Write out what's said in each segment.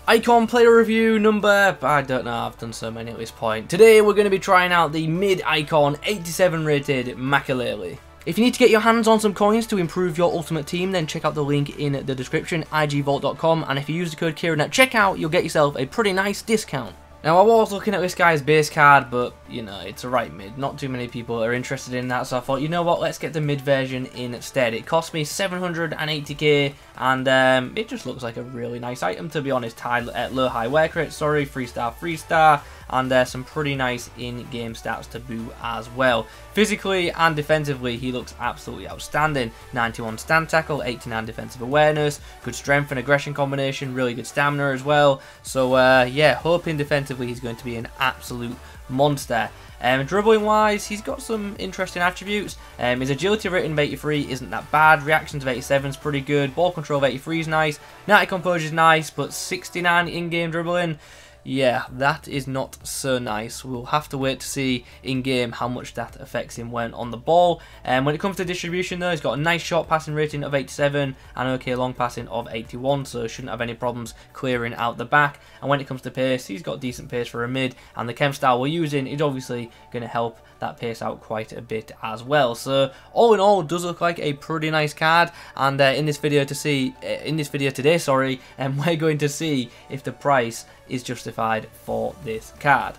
Icon player review number, I don't know, I've done so many at this point. Today we're going to be trying out the mid-icon 87 rated Makelele. If you need to get your hands on some coins to improve your ultimate team, then check out the link in the description, igvault.com, and if you use the code Kieran at checkout, you'll get yourself a pretty nice discount. Now, I was looking at this guy's base card, but, you know, it's a right mid. Not too many people are interested in that, so I thought, you know what, let's get the mid version instead. It cost me 780k, and it just looks like a really nice item, to be honest. Low-high wear rate, sorry, 3-star, and some pretty nice in-game stats to boot as well. Physically and defensively, he looks absolutely outstanding. 91 stand tackle, 89 defensive awareness, good strength and aggression combination, really good stamina as well. So, yeah, hoping defensively he's going to be an absolute monster. Dribbling wise, he's got some interesting attributes. His agility rating of 83 isn't that bad. Reactions of 87 is pretty good. Ball control of 83 is nice. 90 composure is nice, but 69 in-game dribbling, yeah, that is not so nice. We'll have to wait to see in-game how much that affects him when on the ball. When it comes to distribution though, he's got a nice short passing rating of 87 and okay long passing of 81, so shouldn't have any problems clearing out the back. And when it comes to pace, he's got decent pace for a mid, and the chem style we're using is obviously going to help that pace out quite a bit as well. So all in all, it does look like a pretty nice card, and in this video today, we're going to see if the price is justified for this card.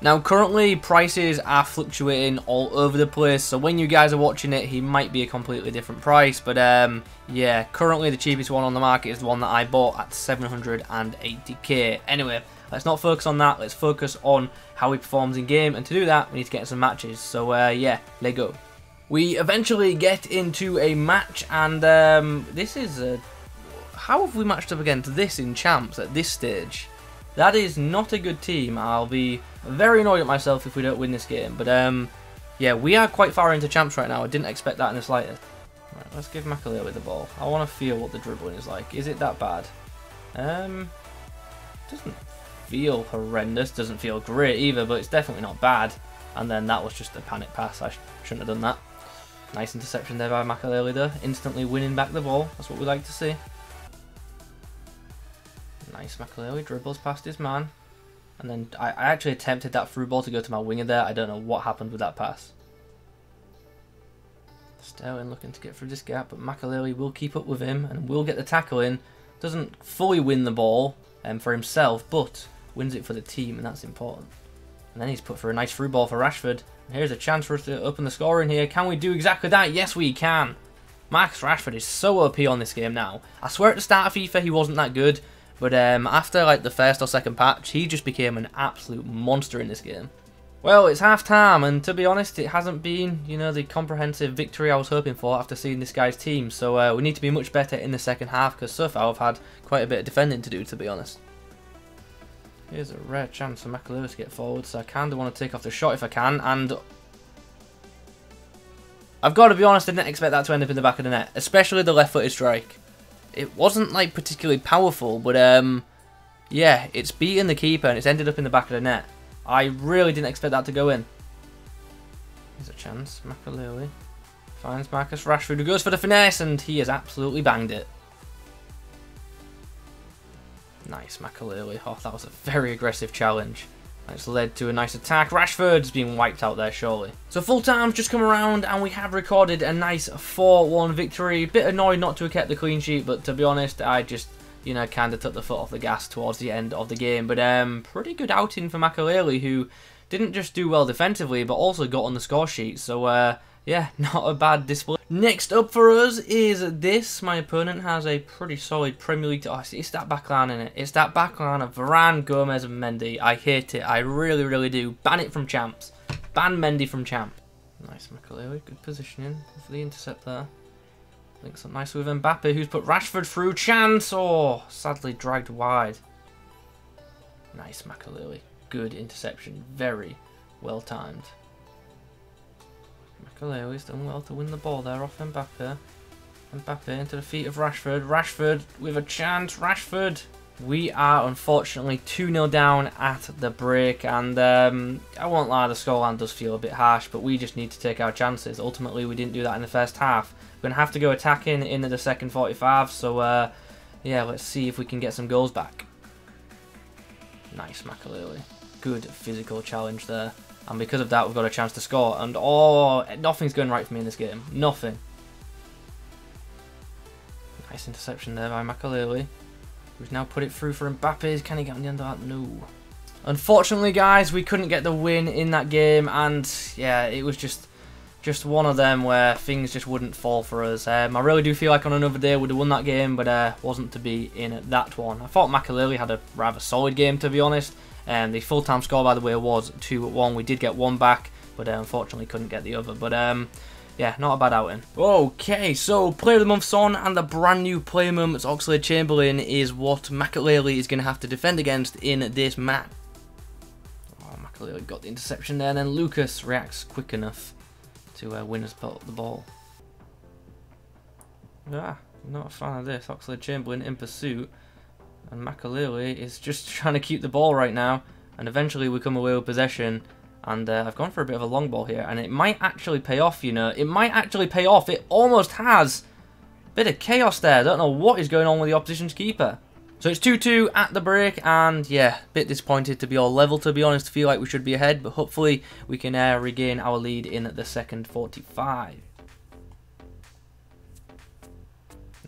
Now currently prices are fluctuating all over the place, so when you guys are watching it he might be a completely different price, but yeah, currently the cheapest one on the market is the one that I bought at 780k. Anyway, let's not focus on that, let's focus on how he performs in game, and to do that we need to get some matches, so yeah, let's go. We eventually get into a match, and this is how have we matched up against this in champs at this stage? That is not a good team. I'll be very annoyed at myself if we don't win this game. But yeah, we are quite far into champs right now. I didn't expect that in the slightest. Right, let's give Makelele the ball. I want to feel what the dribbling is like. Is it that bad? Doesn't feel horrendous. Doesn't feel great either, but it's definitely not bad. And then that was just a panic pass. I shouldn't have done that. Nice interception there by Makelele though. Instantly winning back the ball. That's what we like to see. Nice, Makelele dribbles past his man, and then I actually attempted that through ball to go to my winger there. I don't know what happened with that pass. Sterling looking to get through this gap, but Makelele will keep up with him and will get the tackle in. Doesn't fully win the ball for himself, but wins it for the team, and that's important. And then he's put for a nice through ball for Rashford. And here's a chance for us to open the scoring here. Can we do exactly that? Yes, we can. Marcus Rashford is so OP on this game now. I swear at the start of FIFA he wasn't that good. But after like the first or second patch, he just became an absolute monster in this game. Well, it's half time, and to be honest, it hasn't been, you know, the comprehensive victory I was hoping for after seeing this guy's team. So we need to be much better in the second half, because so far I've had quite a bit of defending to do, to be honest. Here's a rare chance for Makelele to get forward, so I kind of want to take off the shot if I can, and I've got to be honest, I didn't expect that to end up in the back of the net, especially the left-footed strike. It wasn't like particularly powerful, but yeah, it's beaten the keeper and it's ended up in the back of the net. I really didn't expect that to go in. Here's a chance. Makelele finds Marcus Rashford, who goes for the finesse, and he has absolutely banged it. Nice, Makelele. Oh, that was a very aggressive challenge. It's led to a nice attack. Rashford's been wiped out there, surely. So full time's just come around, and we have recorded a nice 4-1 victory. Bit annoyed not to have kept the clean sheet, but to be honest, I just, you know, kind of took the foot off the gas towards the end of the game. But pretty good outing for Makelele, who didn't just do well defensively, but also got on the score sheet. So yeah, not a bad display. Next up for us is this. My opponent has a pretty solid Premier League. Oh, it's that backline, in it. It's that backline of Varane, Gomez, and Mendy. I hate it. I really, really do. Ban it from champs. Ban Mendy from champ. Nice, Makelele. Good positioning for the intercept there. Links up nicely with Mbappe, who's put Rashford through. Chance. Oh, sadly dragged wide. Nice, Makelele. Good interception. Very well timed. Makelele's done well to win the ball there off Mbappe. Mbappe into the feet of Rashford. Rashford with a chance. Rashford. We are unfortunately 2-0 down at the break, and I won't lie, the scoreline does feel a bit harsh, but we just need to take our chances. Ultimately, we didn't do that in the first half. We're going to have to go attacking in the second 45, so yeah, let's see if we can get some goals back. Nice, Makelele. Good physical challenge there. And because of that, we've got a chance to score. And oh, nothing's going right for me in this game. Nothing. Nice interception there by Makelele. Who's now put it through for Mbappe. Can he get on the end of that? No. Unfortunately, guys, we couldn't get the win in that game. And yeah, it was just one of them where things just wouldn't fall for us. I really do feel like on another day we'd have won that game, but wasn't to be in that one. I thought Makelele had a rather solid game, to be honest. The full-time score, by the way, was 2-1. We did get one back, but unfortunately couldn't get the other. But yeah, not a bad outing. Okay, so Player of the Month Son and the brand new Player of the Month Oxlade-Chamberlain is what Makelele is going to have to defend against in this match. Oh, Makelele got the interception there, and then Lucas reacts quick enough to win us the ball. Ah, not a fan of this. Oxlade-Chamberlain in pursuit, and Makelele is just trying to keep the ball right now, and eventually we come away with possession. And I've gone for a bit of a long ball here, and it might actually pay off, you know. It might actually pay off. It almost has. Bit of chaos there. I don't know what is going on with the opposition's keeper. So it's 2-2 at the break, and yeah, bit disappointed to be all level, to be honest. Feel like we should be ahead, but hopefully we can regain our lead in the second 45.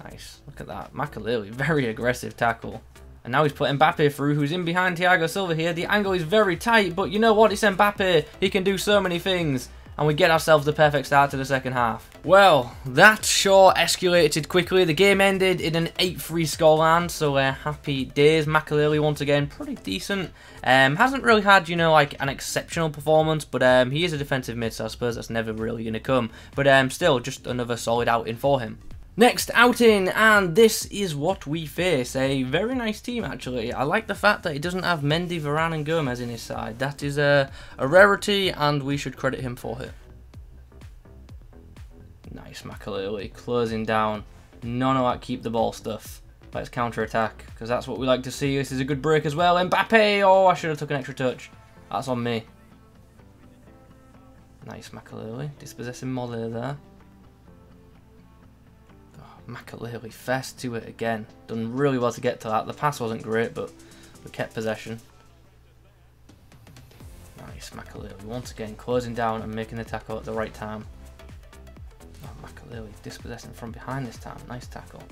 Nice. Look at that. Makelele, very aggressive tackle. And now he's put Mbappe through, who's in behind Thiago Silva here. The angle is very tight, but you know what? It's Mbappe. He can do so many things. And we get ourselves the perfect start to the second half. Well, that sure escalated quickly. The game ended in an 8-3 scoreline, so happy days. Makelele, once again, pretty decent. Hasn't really had, you know, like an exceptional performance, but he is a defensive mid, so I suppose that's never really going to come. But still, just another solid outing for him. Next outing, and this is what we face. A very nice team, actually. I like the fact that he doesn't have Mendy, Varane and Gomez in his side. That is a rarity, and we should credit him for it. Nice, Makelele, closing down. None of that keep the ball stuff. Let's counter-attack, because that's what we like to see. This is a good break as well. Mbappe! Oh, I should have took an extra touch. That's on me. Nice, Makelele. Dispossessing Mole there. Makelele fast to it again. Done really well to get to that. The pass wasn't great, but we kept possession. Nice, Makelele once again closing down and making the tackle at the right time. Oh, Makelele dispossessing from behind this time. Nice tackle.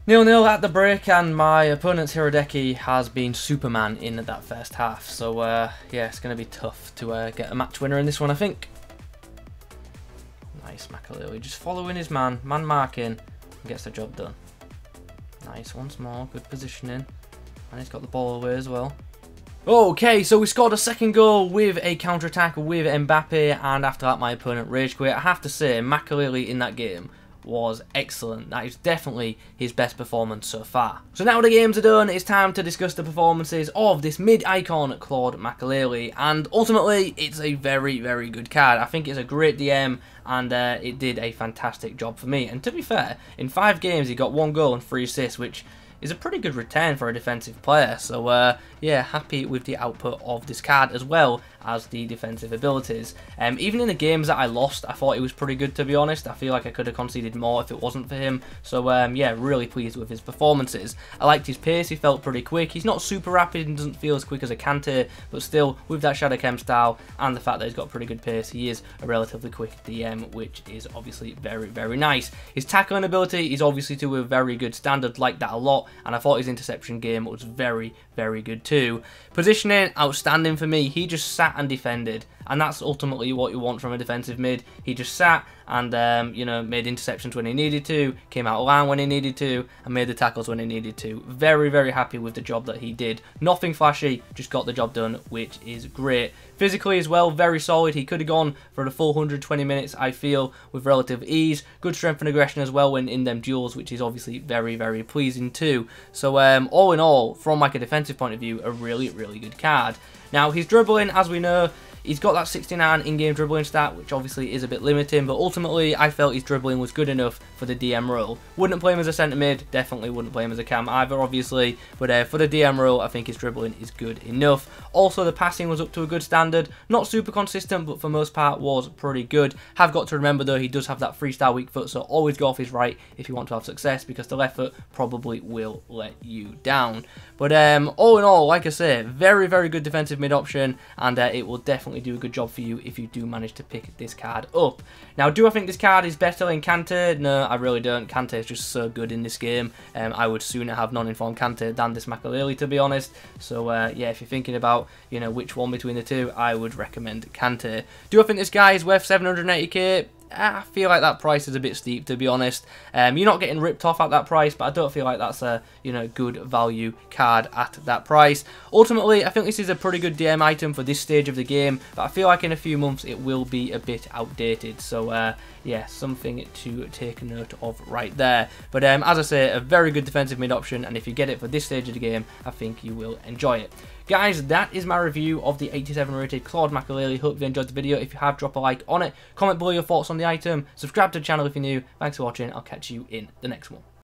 0-0 at the break, and my opponent's Hirodeki has been Superman in that first half. So yeah, it's going to be tough to get a match winner in this one, I think. Nice, Makelele just following his man marking. Gets the job done. Nice, once more, good positioning. And he's got the ball away as well. Okay, so we scored a second goal with a counter-attack with Mbappe, and after that my opponent rage quit. I have to say, Makelele in that game was excellent. That is definitely his best performance so far. So now the games are done, it's time to discuss the performances of this mid-icon Claude Makelele, and ultimately it's a very, very good card. I think it's a great DM, and it did a fantastic job for me. And to be fair, in 5 games he got 1 goal and 3 assists, which is a pretty good return for a defensive player. So yeah, happy with the output of this card as well as the defensive abilities. Even in the games that I lost, I thought it was pretty good, to be honest. I feel like I could have conceded more if it wasn't for him. So yeah, really pleased with his performances. I liked his pace, he felt pretty quick. He's not super rapid and doesn't feel as quick as a KANTE, but still, with that Shadow Chem style and the fact that he's got pretty good pace, he is a relatively quick DM, which is obviously very, very nice. His tackling ability is obviously to a very good standard, like that a lot, and I thought his interception game was very, very good too. Positioning, outstanding for me. He just sat and defended, and that's ultimately what you want from a defensive mid. He just sat and you know, made interceptions when he needed to, came out of line when he needed to, and made the tackles when he needed to. Very, very happy with the job that he did. Nothing flashy, just got the job done, which is great. Physically as well, very solid. He could have gone for the full 120 minutes, I feel, with relative ease. Good strength and aggression as well when in them duels, which is obviously very, very pleasing too. So all in all, from like a defensive point of view, a really, really good card. Now, his dribbling, as we know, He's got that 69 in-game dribbling stat, which obviously is a bit limiting, but ultimately I felt his dribbling was good enough for the DM role. Wouldn't play him as a centre mid, definitely wouldn't play him as a cam either, obviously, but for the DM role, I think his dribbling is good enough. Also, the passing was up to a good standard, not super consistent, but for most part was pretty good. Have got to remember though, he does have that freestyle weak foot, so always go off his right if you want to have success, because the left foot probably will let you down. But all in all, like I say, very, very good defensive mid option, and it will definitely do a good job for you if you do manage to pick this card up. Now, do I think this card is better than KANTE? No, I really don't. KANTE is just so good in this game. I would sooner have non-informed KANTE than this Makelele, to be honest. So, yeah, if you're thinking about, you know, which one between the two, I would recommend KANTE. Do I think this guy is worth 780k? I feel like that price is a bit steep, to be honest. You're not getting ripped off at that price, but I don't feel like that's a, you know, good value card at that price. Ultimately, I think this is a pretty good DM item for this stage of the game, but I feel like in a few months it will be a bit outdated. So, yeah, something to take note of right there. But as I say, a very good defensive mid option, and if you get it for this stage of the game, I think you will enjoy it. Guys, that is my review of the 87 rated Claude Makelele. Hope you enjoyed the video. If you have, drop a like on it. Comment below your thoughts on the item. Subscribe to the channel if you're new. Thanks for watching. I'll catch you in the next one.